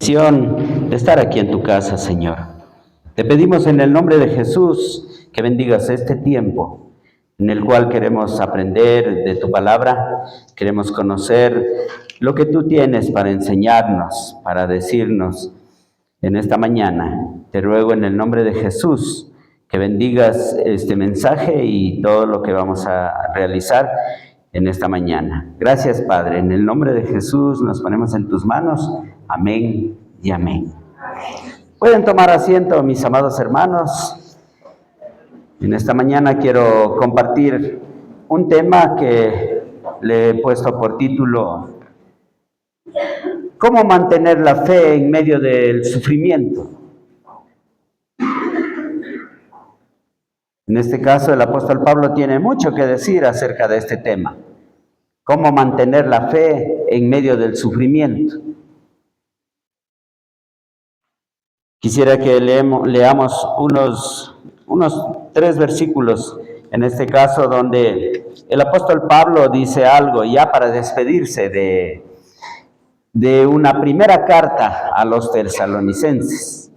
bendición de estar aquí en tu casa, Señor. Te pedimos en el nombre de Jesús que bendigas este tiempo en el cual queremos aprender de tu palabra, queremos conocer lo que tú tienes para enseñarnos, para decirnos en esta mañana. Te ruego en el nombre de Jesús que bendigas este mensaje y todo lo que vamos a realizar en esta mañana. Gracias, Padre. En el nombre de Jesús nos ponemos en tus manos. Amén y amén. Pueden tomar asiento, mis amados hermanos. En esta mañana quiero compartir un tema que le he puesto por título ¿Cómo mantener la fe en medio del sufrimiento? En este caso, el apóstol Pablo tiene mucho que decir acerca de este tema. ¿Cómo mantener la fe en medio del sufrimiento? Quisiera que leamos unos 3 versículos, en este caso, donde el apóstol Pablo dice algo ya para despedirse de una primera carta a los tesalonicenses.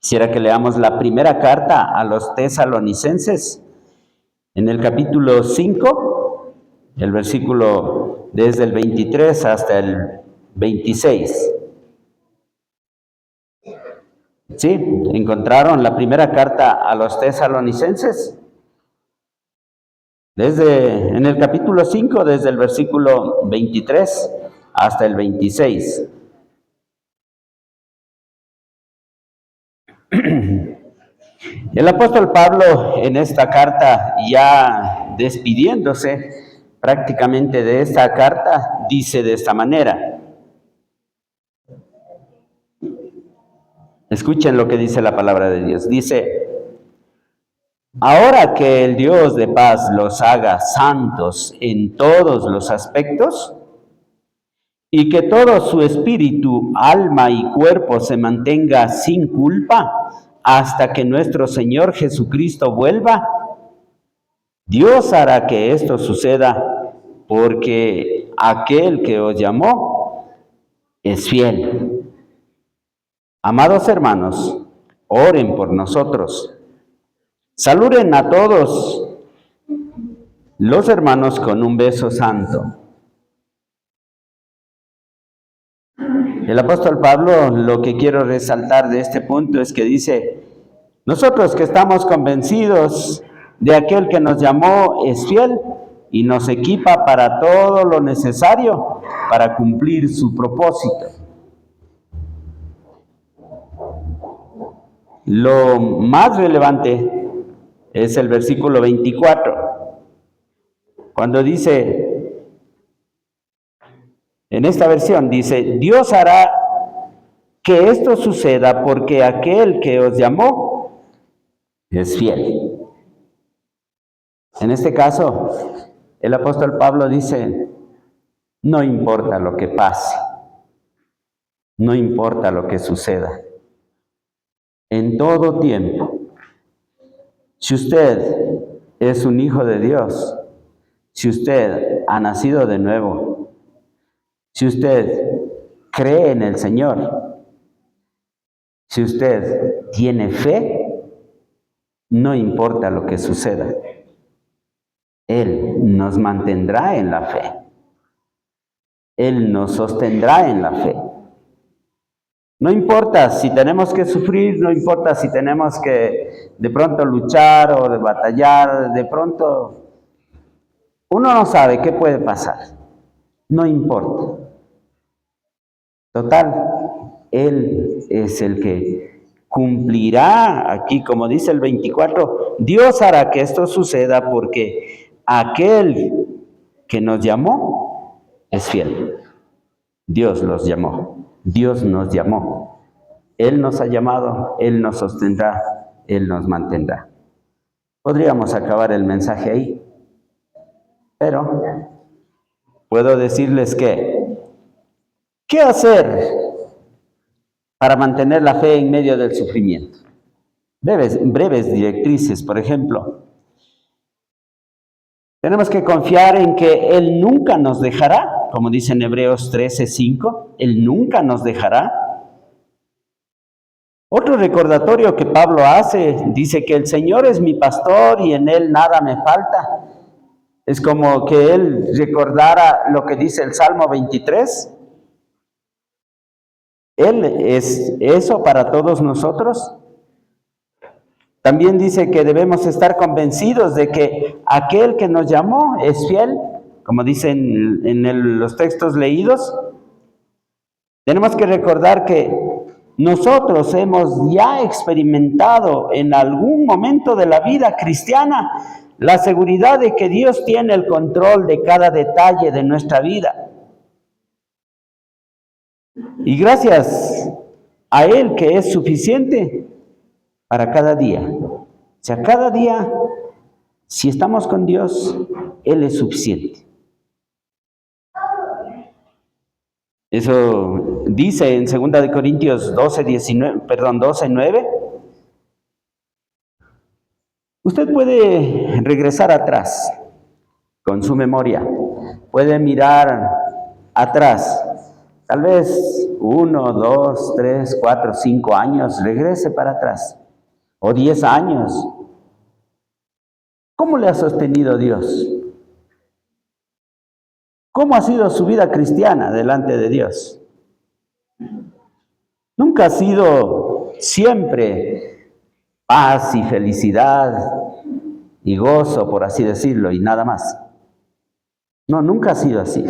Quisiera que leamos la primera carta a los tesalonicenses, en el capítulo 5, el versículo desde el 23 hasta el 26. ¿Sí? ¿Encontraron la primera carta a los tesalonicenses? En el capítulo 5, desde el versículo 23 hasta el 26. El apóstol Pablo en esta carta, ya despidiéndose prácticamente de esta carta, dice de esta manera. Escuchen lo que dice la palabra de Dios. Dice: ahora que el Dios de paz los haga santos en todos los aspectos, y que todo su espíritu, alma y cuerpo se mantenga sin culpa hasta que nuestro Señor Jesucristo vuelva, Dios hará que esto suceda, porque aquel que os llamó es fiel. Amados hermanos, oren por nosotros. Saluden a todos los hermanos con un beso santo. El apóstol Pablo, lo que quiero resaltar de este punto es que dice: nosotros que estamos convencidos de aquel que nos llamó es fiel y nos equipa para todo lo necesario para cumplir su propósito. Lo más relevante es el versículo 24, cuando dice, en esta versión dice: Dios hará que esto suceda porque aquel que os llamó es fiel. En este caso, el apóstol Pablo dice: no importa lo que pase, no importa lo que suceda, en todo tiempo, si usted es un hijo de Dios, si usted ha nacido de nuevo, si usted cree en el Señor, si usted tiene fe, no importa lo que suceda, Él nos mantendrá en la fe. Él nos sostendrá en la fe. No importa si tenemos que sufrir, no importa si tenemos que de pronto luchar o de batallar, de pronto uno no sabe qué puede pasar. No importa. Total, Él es el que cumplirá, aquí como dice el 24, Dios hará que esto suceda porque aquel que nos llamó es fiel. Dios los llamó, Dios nos llamó. Él nos ha llamado, Él nos sostendrá, Él nos mantendrá. Podríamos acabar el mensaje ahí, pero puedo decirles que, ¿qué hacer para mantener la fe en medio del sufrimiento? Breves directrices, por ejemplo. Tenemos que confiar en que Él nunca nos dejará, como dice en Hebreos 13:5, Él nunca nos dejará. Otro recordatorio que Pablo hace, dice que el Señor es mi pastor y en Él nada me falta. Es como que Él recordara lo que dice el Salmo 23. Él es eso para todos nosotros. También dice que debemos estar convencidos de que aquel que nos llamó es fiel, como dicen en los textos leídos. Tenemos que recordar que nosotros hemos ya experimentado en algún momento de la vida cristiana la seguridad de que Dios tiene el control de cada detalle de nuestra vida. Y gracias a Él que es suficiente para cada día. O sea, cada día, si estamos con Dios, Él es suficiente. Eso dice en 2 Corintios 12:9. Usted puede regresar atrás con su memoria. Puede mirar atrás. Tal vez 1, 2, 3, 4, 5 años. Regrese para atrás. O 10 años. ¿Cómo le ha sostenido Dios? ¿Cómo ha sido su vida cristiana delante de Dios? Nunca ha sido siempre paz y felicidad y gozo, por así decirlo, y nada más. No, nunca ha sido así.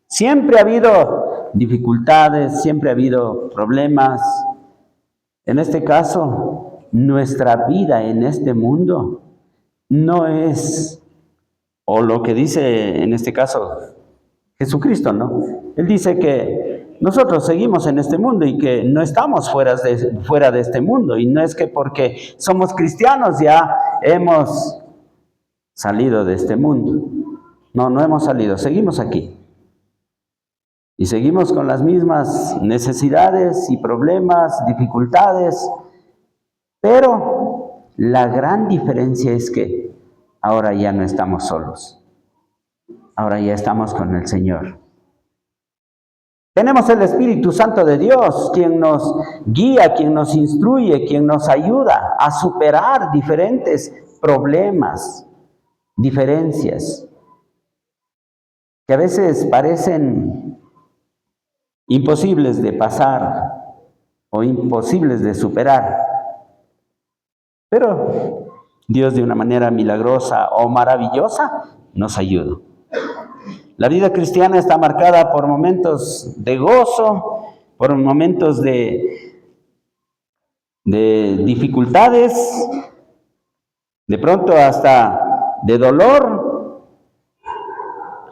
Siempre ha habido dificultades, siempre ha habido problemas. En este caso, nuestra vida en este mundo no es, o lo que dice en este caso Jesucristo, ¿no? Él dice que nosotros seguimos en este mundo y que no estamos fuera de este mundo. Y no es que porque somos cristianos ya hemos salido de este mundo. No, no hemos salido, seguimos aquí. Y seguimos con las mismas necesidades y problemas, dificultades. Pero la gran diferencia es que ahora ya no estamos solos. Ahora ya estamos con el Señor. Tenemos el Espíritu Santo de Dios, quien nos guía, quien nos instruye, quien nos ayuda a superar diferentes problemas, diferencias, que a veces parecen imposibles de pasar o imposibles de superar. Pero Dios, de una manera milagrosa o maravillosa, nos ayuda. La vida cristiana está marcada por momentos de gozo, por momentos de dificultades, de pronto hasta de dolor,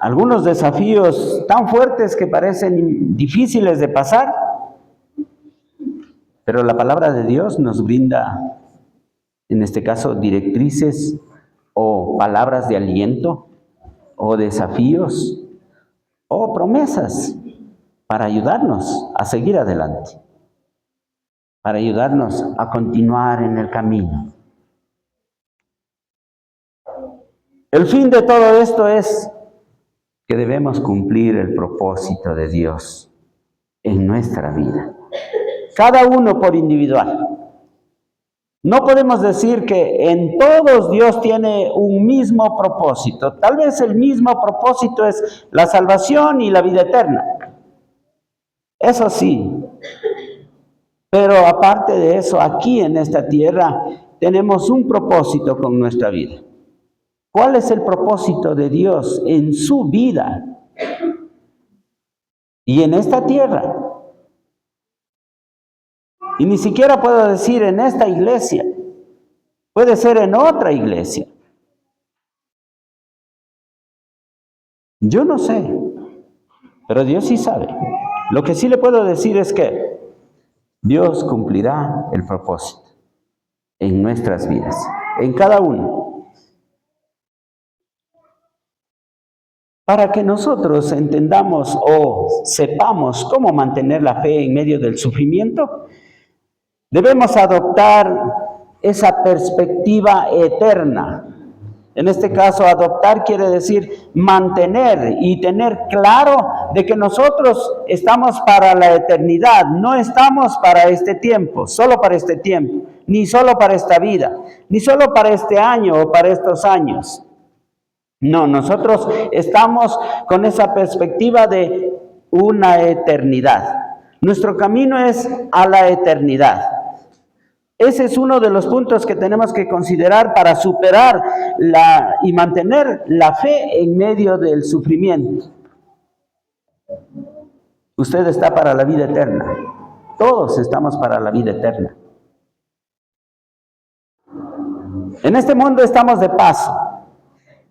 algunos desafíos tan fuertes que parecen difíciles de pasar, pero la palabra de Dios nos brinda, en este caso, directrices o palabras de aliento, o desafíos, o promesas para ayudarnos a seguir adelante, para ayudarnos a continuar en el camino. El fin de todo esto es que debemos cumplir el propósito de Dios en nuestra vida, cada uno por individual. No podemos decir que en todos Dios tiene un mismo propósito. Tal vez el mismo propósito es la salvación y la vida eterna. Eso sí. Pero aparte de eso, aquí en esta tierra tenemos un propósito con nuestra vida. ¿Cuál es el propósito de Dios en su vida y en esta tierra? Y ni siquiera puedo decir en esta iglesia, puede ser en otra iglesia. Yo no sé, pero Dios sí sabe. Lo que sí le puedo decir es que Dios cumplirá el propósito en nuestras vidas, en cada uno. Para que nosotros entendamos o sepamos cómo mantener la fe en medio del sufrimiento, debemos adoptar esa perspectiva eterna En este caso, adoptar quiere decir mantener y tener claro de que nosotros estamos para la eternidad, no estamos para este tiempo, solo para este tiempo, ni solo para esta vida, ni solo para este año o para estos años. No, nosotros estamos con esa perspectiva de una eternidad. Nuestro camino es a la eternidad. Ese es uno de los puntos que tenemos que considerar para superar y mantener la fe en medio del sufrimiento. Usted está para la vida eterna. Todos estamos para la vida eterna. En este mundo estamos de paso.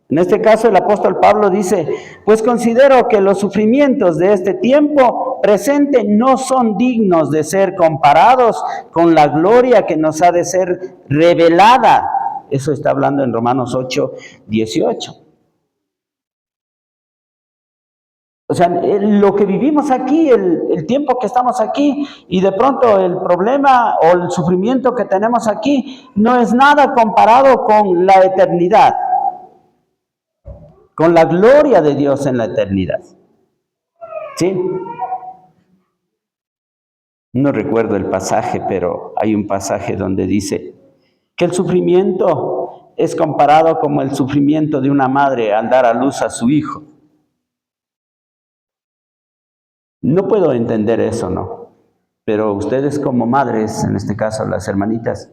En este caso el apóstol Pablo dice, pues considero que los sufrimientos de este tiempo presente no son dignos de ser comparados con la gloria que nos ha de ser revelada. Eso está hablando en Romanos 8, 18. O sea, lo que vivimos aquí, el tiempo que estamos aquí, y de pronto el problema o el sufrimiento que tenemos aquí, no es nada comparado con la eternidad, con la gloria de Dios en la eternidad. ¿Sí? No recuerdo el pasaje, pero hay un pasaje donde dice que el sufrimiento es comparado como el sufrimiento de una madre al dar a luz a su hijo. No puedo entender eso, ¿no? Pero ustedes como madres, en este caso las hermanitas,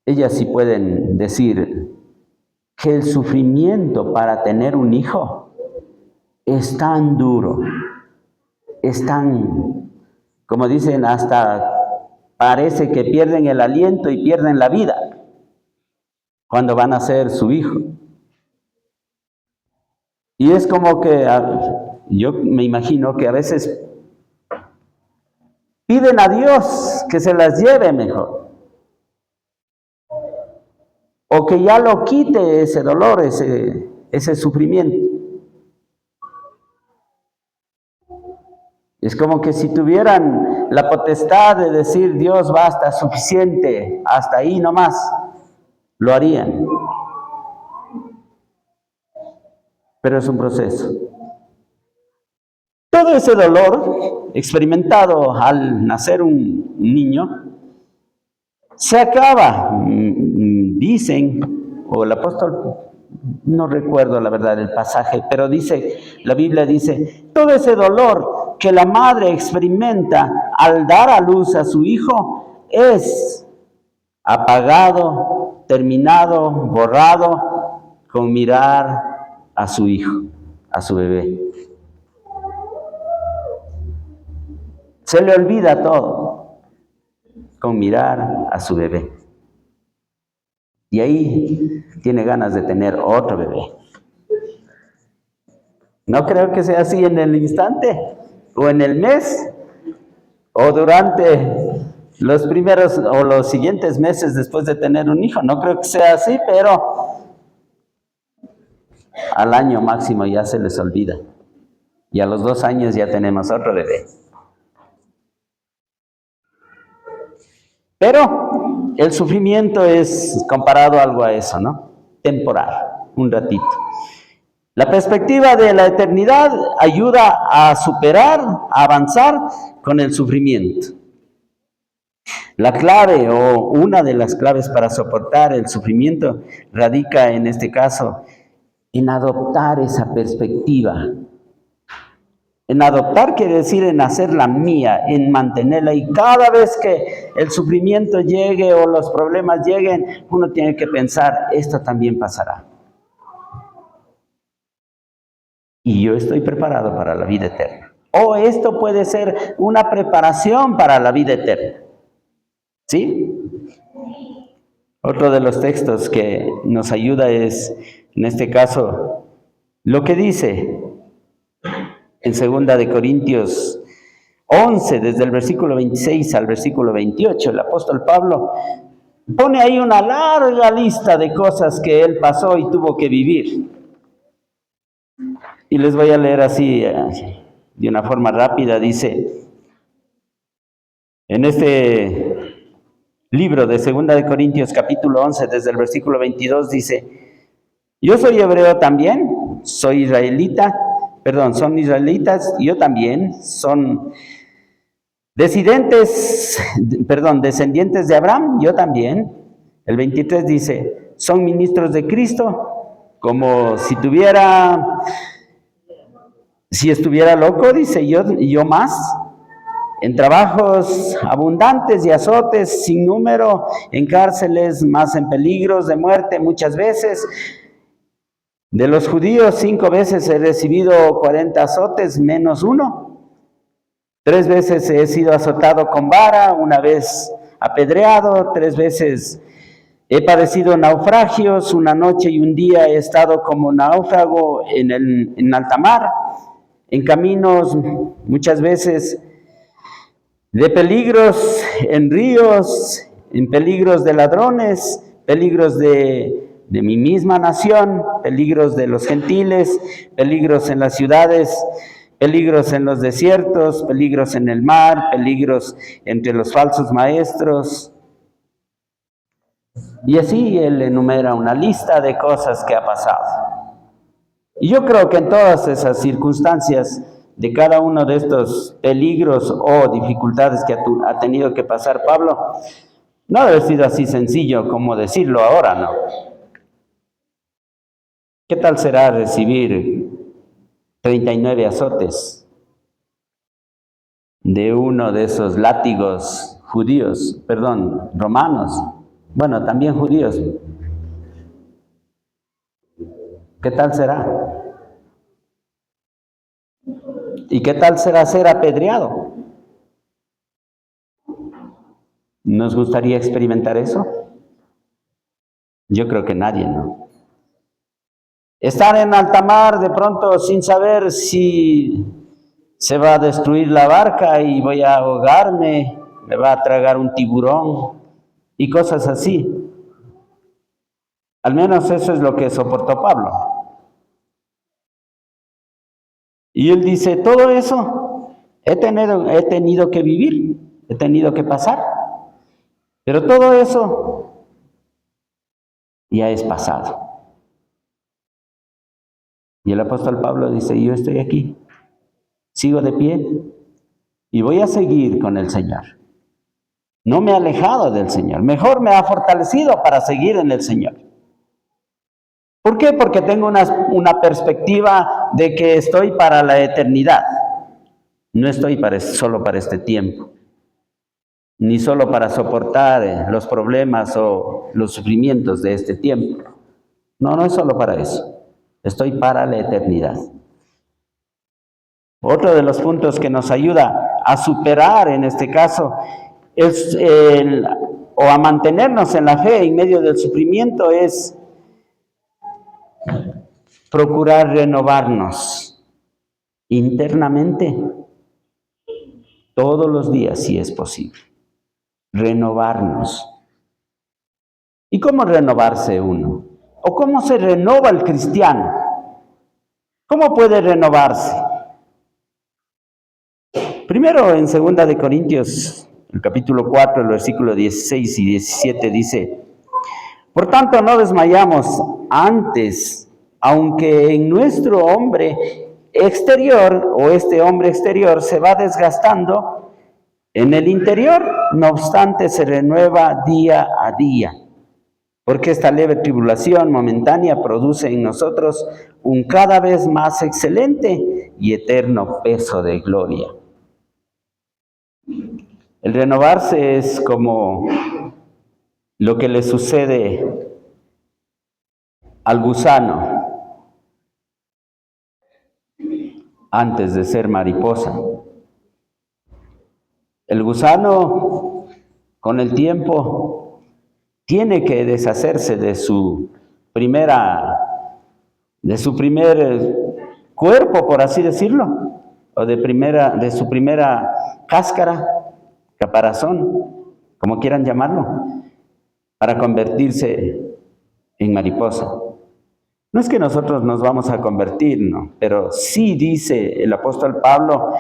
ellas sí pueden decir que el sufrimiento para tener un hijo es tan duro, es tan, como dicen, hasta parece que pierden el aliento y pierden la vida cuando van a ser su hijo. Y es como que yo me imagino que a veces piden a Dios que se las lleve mejor, o que ya lo quite ese dolor, ese sufrimiento. Es como que si tuvieran la potestad de decir, Dios, basta, suficiente, hasta ahí nomás, lo harían. Pero es un proceso. Todo ese dolor experimentado al nacer un niño se acaba. Dicen, o el apóstol, no recuerdo la verdad el pasaje, pero dice, la Biblia dice, todo ese dolor que la madre experimenta al dar a luz a su hijo es apagado, terminado, borrado con mirar a su hijo, a su bebé. Se le olvida todo con mirar a su bebé. Y ahí tiene ganas de tener otro bebé. No creo que sea así en el instante, o en el mes, o durante los primeros o los siguientes meses después de tener un hijo. No creo que sea así, pero al año máximo ya se les olvida. Y a los 2 años ya tenemos otro bebé. Pero el sufrimiento es comparado a algo a eso, ¿no? Temporal, un ratito. La perspectiva de la eternidad ayuda a superar, a avanzar con el sufrimiento. La clave o una de las claves para soportar el sufrimiento radica en este caso en adoptar esa perspectiva. En adoptar quiere decir en hacerla mía, en mantenerla, y cada vez que el sufrimiento llegue o los problemas lleguen, uno tiene que pensar, esto también pasará. Y yo estoy preparado para la vida eterna. O esto puede ser una preparación para la vida eterna. ¿Sí? Otro de los textos que nos ayuda es, en este caso, lo que dice en 2 de Corintios 11, desde el versículo 26 al versículo 28, el apóstol Pablo pone ahí una larga lista de cosas que él pasó y tuvo que vivir. Y les voy a leer así, de una forma rápida, dice, en este libro de 2 de Corintios capítulo 11, desde el versículo 22, dice, Yo soy hebreo también, soy israelita, perdón, son israelitas, yo también, son descendientes de Abraham, yo también. El 23 dice, son ministros de Cristo, como si estuviera loco, dice yo más, en trabajos abundantes y azotes sin número, en cárceles, más en peligros de muerte muchas veces. De los judíos 5 veces he recibido 40 azotes menos uno. 3 veces he sido azotado con vara, 1 vez apedreado, 3 veces he padecido naufragios, 1 noche y 1 día he estado como náufrago en alta mar, en caminos muchas veces de peligros en ríos, en peligros de ladrones, peligros de mi misma nación, peligros de los gentiles, peligros en las ciudades, peligros en los desiertos, peligros en el mar, peligros entre los falsos maestros. Y así él enumera una lista de cosas que ha pasado. Y yo creo que en todas esas circunstancias, de cada uno de estos peligros o dificultades que ha tenido que pasar Pablo, no debe haber sido así sencillo como decirlo ahora, ¿no? ¿Qué tal será recibir 39 azotes de uno de esos látigos romanos? Bueno, también judíos. ¿Qué tal será? ¿Y qué tal será ser apedreado? ¿Nos gustaría experimentar eso? Yo creo que nadie, ¿no? Estar en alta mar de pronto sin saber si se va a destruir la barca y voy a ahogarme, me va a tragar un tiburón y cosas así. Al menos eso es lo que soportó Pablo. Y él dice, todo eso he tenido que vivir, he tenido que pasar, pero todo eso ya es pasado. Y el apóstol Pablo dice, yo estoy aquí, sigo de pie y voy a seguir con el Señor. No me he alejado del Señor, mejor me ha fortalecido para seguir en el Señor. ¿Por qué? Porque tengo una perspectiva de que estoy para la eternidad. No estoy solo para este tiempo, ni solo para soportar los problemas o los sufrimientos de este tiempo. No es solo para eso. Estoy para la eternidad. Otro de los puntos que nos ayuda a superar en este caso o a mantenernos en la fe en medio del sufrimiento es procurar renovarnos internamente todos los días si es posible. Renovarnos. ¿Y cómo renovarse uno? ¿O cómo se renova el cristiano? ¿Cómo puede renovarse? Primero en 2 de Corintios, el capítulo 4, el versículo 16 y 17 dice, por tanto no desmayamos antes, aunque en nuestro hombre exterior o este hombre exterior se va desgastando, en el interior, no obstante, se renueva día a día. Porque esta leve tribulación momentánea produce en nosotros un cada vez más excelente y eterno peso de gloria. El renovarse es como lo que le sucede al gusano antes de ser mariposa. El gusano, con el tiempo, tiene que deshacerse de su primer cuerpo, por así decirlo, o de su primera cáscara, caparazón, como quieran llamarlo, para convertirse en mariposa. No es que nosotros nos vamos a convertir, no, pero sí dice el apóstol Pablo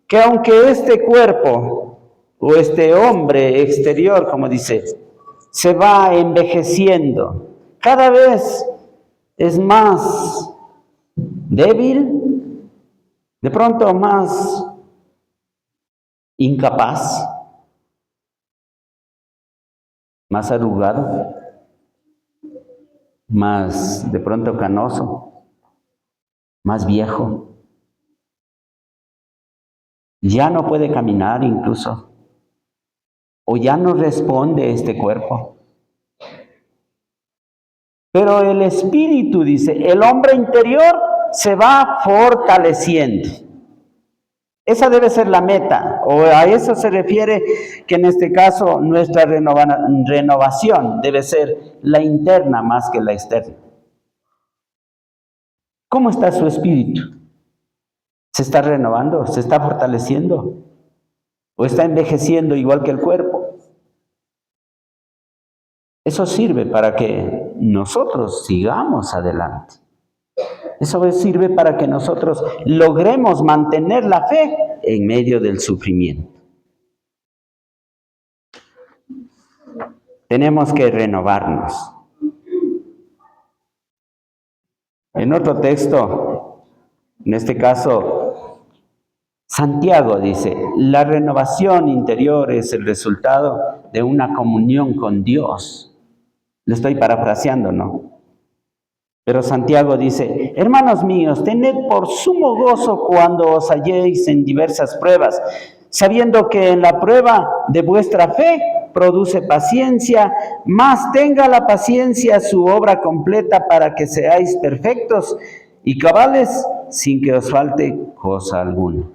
que aunque este cuerpo o este hombre exterior, como dice, se va envejeciendo, cada vez es más débil, de pronto más incapaz, más arrugado, más de pronto canoso, más viejo. Ya no puede caminar incluso, o ya no responde este cuerpo. Pero el espíritu, dice, el hombre interior se va fortaleciendo. Esa debe ser la meta, o a eso se refiere que en este caso nuestra renovación debe ser la interna más que la externa. ¿Cómo está su espíritu? ¿Se está renovando? ¿Se está fortaleciendo? ¿O está envejeciendo igual que el cuerpo? Eso sirve para que nosotros sigamos adelante. Eso sirve para que nosotros logremos mantener la fe en medio del sufrimiento. Tenemos que renovarnos. En otro texto, en este caso, Santiago dice, la renovación interior es el resultado de una comunión con Dios. Le estoy parafraseando, ¿no? Pero Santiago dice, hermanos míos, tened por sumo gozo cuando os halléis en diversas pruebas, sabiendo que en la prueba de vuestra fe produce paciencia, mas tenga la paciencia su obra completa para que seáis perfectos y cabales sin que os falte cosa alguna.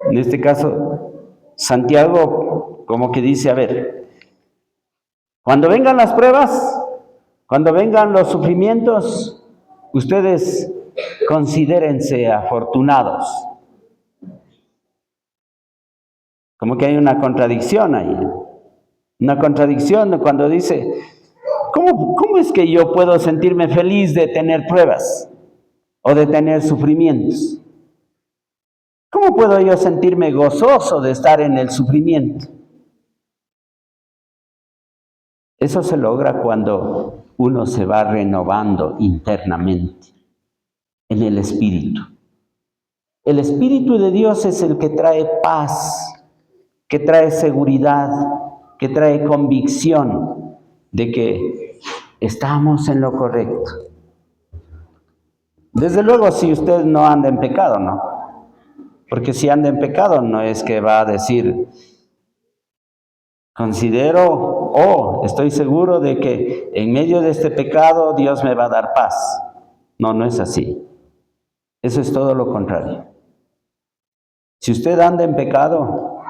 En este caso, Santiago como que dice, a ver, cuando vengan las pruebas, cuando vengan los sufrimientos, ustedes considérense afortunados. Como que hay una contradicción ahí. Una contradicción cuando dice, ¿cómo es que yo puedo sentirme feliz de tener pruebas o de tener sufrimientos? ¿Cómo puedo yo sentirme gozoso de estar en el sufrimiento? Eso se logra cuando uno se va renovando internamente en el Espíritu. El Espíritu de Dios es el que trae paz, que trae seguridad, que trae convicción de que estamos en lo correcto. Desde luego, si usted no anda en pecado, ¿no? Porque si anda en pecado no es que va a decir, considero o estoy seguro de que en medio de este pecado Dios me va a dar paz. No, no es así. Eso es todo lo contrario. Si usted anda en pecado,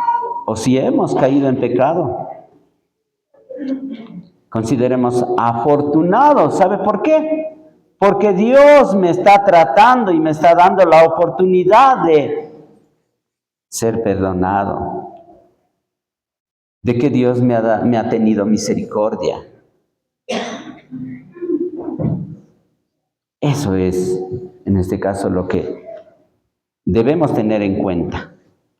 o si hemos caído en pecado, consideremos afortunados. ¿Sabe por qué? Porque Dios me está tratando y me está dando la oportunidad de ser perdonado, de que Dios me ha tenido misericordia. Eso es, en este caso, lo que debemos tener en cuenta.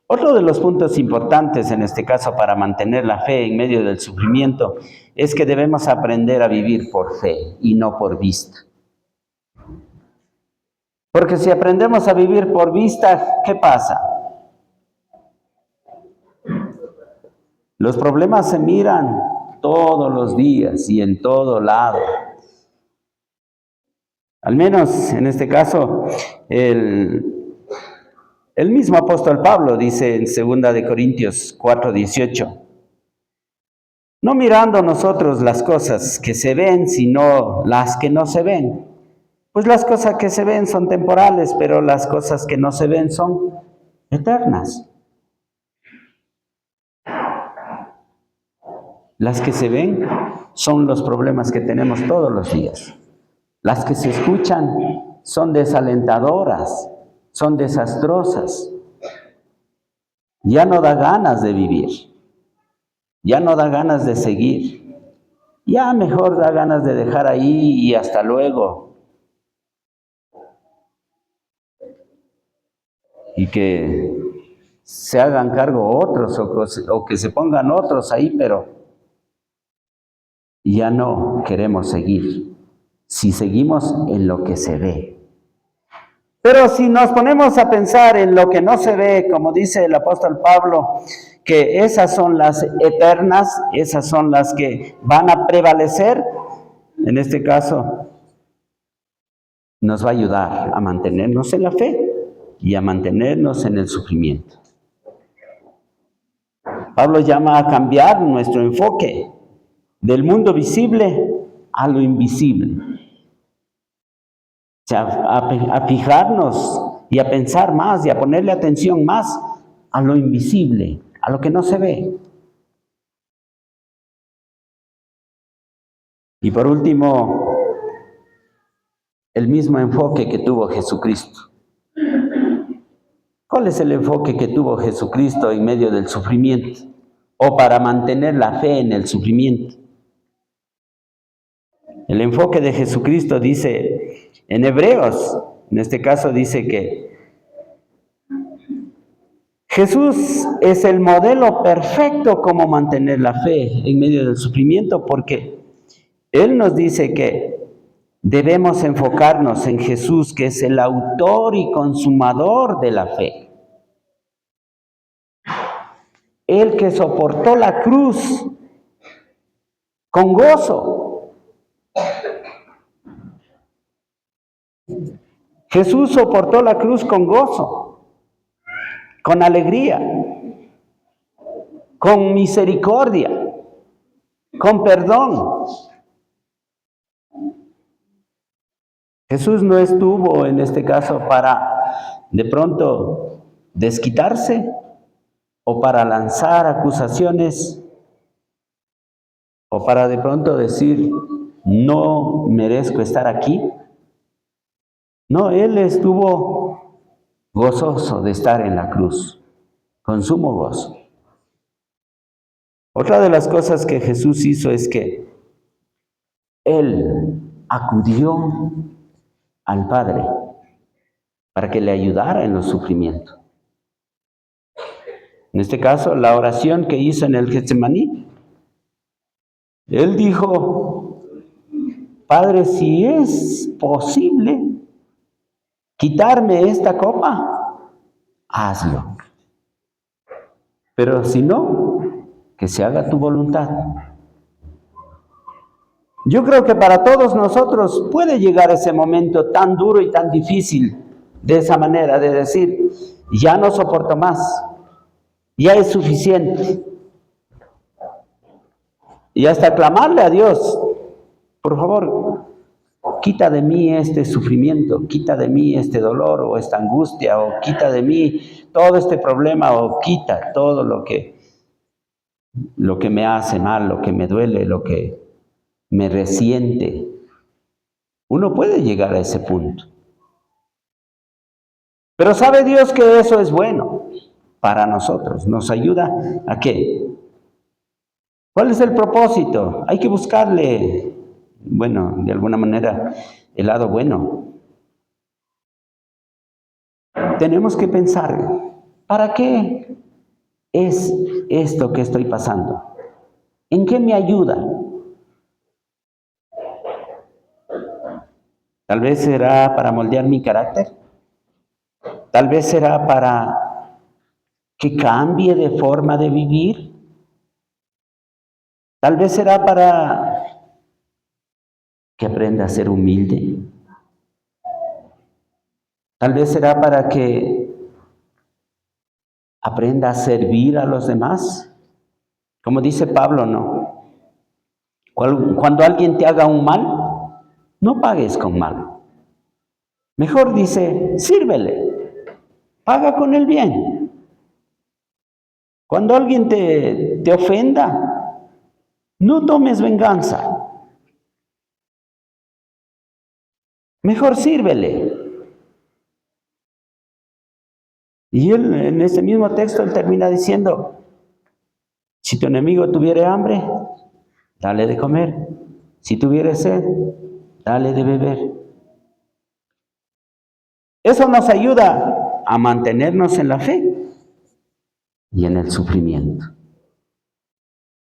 Otro de los puntos importantes, en este caso, para mantener la fe en medio del sufrimiento, es que debemos aprender a vivir por fe y no por vista. Porque si aprendemos a vivir por vista, ¿qué pasa? Los problemas se miran todos los días y en todo lado. Al menos en este caso, el mismo apóstol Pablo dice en 2 de Corintios 4:18, no mirando nosotros las cosas que se ven, sino las que no se ven. Pues las cosas que se ven son temporales, pero las cosas que no se ven son eternas. Las que se ven son los problemas que tenemos todos los días. Las que se escuchan son desalentadoras, son desastrosas. Ya no da ganas de vivir, ya no da ganas de seguir, ya mejor da ganas de dejar ahí y hasta luego. Y que se hagan cargo otros o que se pongan otros ahí, pero ya no queremos seguir. si seguimos en lo que se ve. Pero si nos ponemos a pensar en lo que no se ve, como dice el apóstol Pablo, que esas son las eternas, esas son las que van a prevalecer, en este caso, nos va a ayudar a mantenernos en la fe y a mantenernos en el sufrimiento. Pablo llama a cambiar nuestro enfoque del mundo visible a lo invisible. O sea, a fijarnos y a pensar más y a ponerle atención más a lo invisible, a lo que no se ve. Y por último, el mismo enfoque que tuvo Jesucristo. ¿Cuál es el enfoque que tuvo Jesucristo en medio del sufrimiento? O para mantener la fe en el sufrimiento. El enfoque de Jesucristo dice en Hebreos, en este caso dice que Jesús es el modelo perfecto como mantener la fe en medio del sufrimiento, porque Él nos dice que debemos enfocarnos en Jesús, que es el autor y consumador de la fe. Él que soportó la cruz con gozo. Jesús soportó la cruz con gozo, con alegría, con misericordia, con perdón. Jesús no estuvo en este caso para de pronto desquitarse o para lanzar acusaciones o para de pronto decir no merezco estar aquí. No, Él estuvo gozoso de estar en la cruz, con sumo gozo. Otra de las cosas que Jesús hizo es que Él acudió al Padre para que le ayudara en los sufrimientos. En este caso, la oración que hizo en el Getsemaní, Él dijo, Padre, si es posible quitarme esta copa, hazlo. Pero si no, que se haga tu voluntad. Yo creo que para todos nosotros puede llegar ese momento tan duro y tan difícil, de esa manera, de decir, ya no soporto más, ya es suficiente. Y hasta clamarle a Dios, por favor, quita de mí este sufrimiento, quita de mí este dolor o esta angustia, o quita de mí todo este problema, o quita todo lo que me hace mal, lo que me duele, lo que me resiente. Uno puede llegar a ese punto. Pero sabe Dios que eso es bueno para nosotros. Nos ayuda ¿a qué? ¿Cuál es el propósito? Hay que buscarle, bueno, de alguna manera, el lado bueno. Tenemos que pensar, ¿para qué es esto que estoy pasando? ¿En qué me ayuda? Tal vez será para moldear mi carácter. Tal vez será para que cambie de forma de vivir. Tal vez será para que aprenda a ser humilde. Tal vez será para que aprenda a servir a los demás. Como dice Pablo, ¿no? Cuando alguien te haga un mal, no pagues con mal. Mejor dice, sírvele, paga con el bien. Cuando alguien te ofenda, no tomes venganza. Mejor sírvele. Y él, en ese mismo texto, él termina diciendo, si tu enemigo tuviera hambre, dale de comer. Si tuviera sed, dale de beber. Eso nos ayuda a mantenernos en la fe y en el sufrimiento.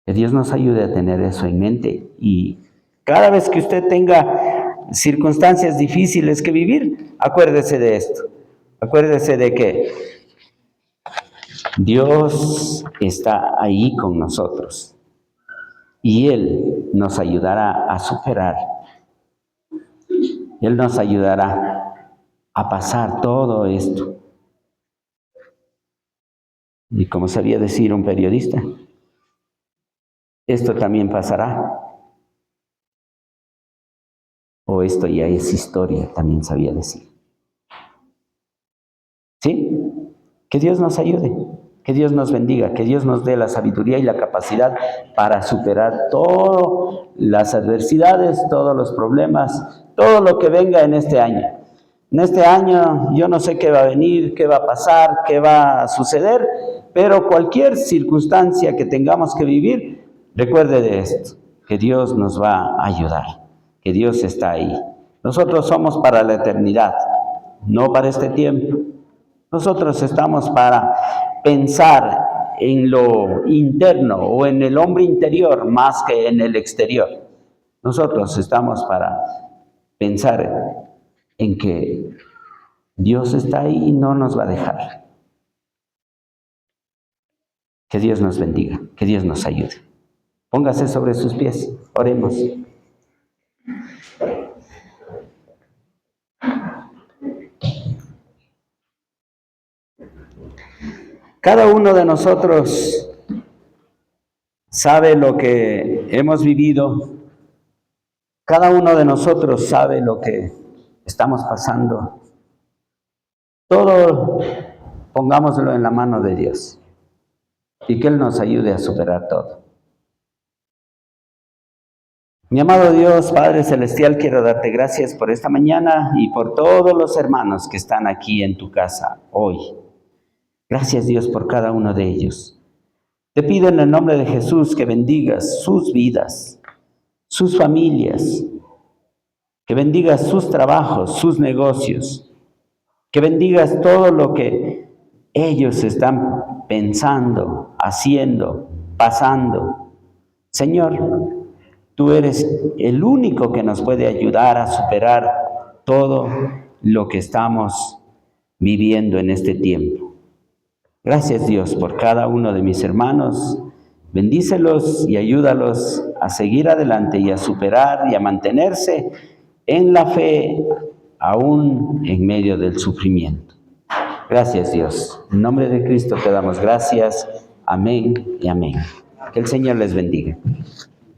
Que Dios nos ayude a tener eso en mente. Y cada vez que usted tenga circunstancias difíciles que vivir, acuérdese de esto. Acuérdese de que Dios está ahí con nosotros y Él nos ayudará a superar. Él nos ayudará a pasar todo esto. Y como sabía decir un periodista, esto también pasará. O esto ya es historia, también sabía decir. ¿Sí? Que Dios nos ayude, que Dios nos bendiga, que Dios nos dé la sabiduría y la capacidad para superar todas las adversidades, todos los problemas, todo lo que venga en este año. En este año yo no sé qué va a venir, qué va a pasar, qué va a suceder, pero cualquier circunstancia que tengamos que vivir, recuerde de esto, que Dios nos va a ayudar, que Dios está ahí. Nosotros somos para la eternidad, no para este tiempo. Nosotros estamos para pensar en lo interno o en el hombre interior más que en el exterior. Nosotros estamos para pensar en que Dios está ahí y no nos va a dejar. Que Dios nos bendiga, que Dios nos ayude. Póngase sobre sus pies, oremos. Cada uno de nosotros sabe lo que hemos vivido. Cada uno de nosotros sabe lo que estamos pasando. Todo pongámoslo en la mano de Dios y que Él nos ayude a superar todo. Mi amado Dios, Padre Celestial, quiero darte gracias por esta mañana y por todos los hermanos que están aquí en tu casa hoy. Gracias, Dios, por cada uno de ellos. Te pido en el nombre de Jesús que bendigas sus vidas, sus familias, que bendigas sus trabajos, sus negocios, que bendigas todo lo que ellos están pensando, haciendo, pasando. Señor, tú eres el único que nos puede ayudar a superar todo lo que estamos viviendo en este tiempo. Gracias, Dios, por cada uno de mis hermanos. Bendícelos y ayúdalos a seguir adelante y a superar y a mantenerse en la fe, aún en medio del sufrimiento. Gracias, Dios. En nombre de Cristo te damos gracias. Amén y amén. Que el Señor les bendiga.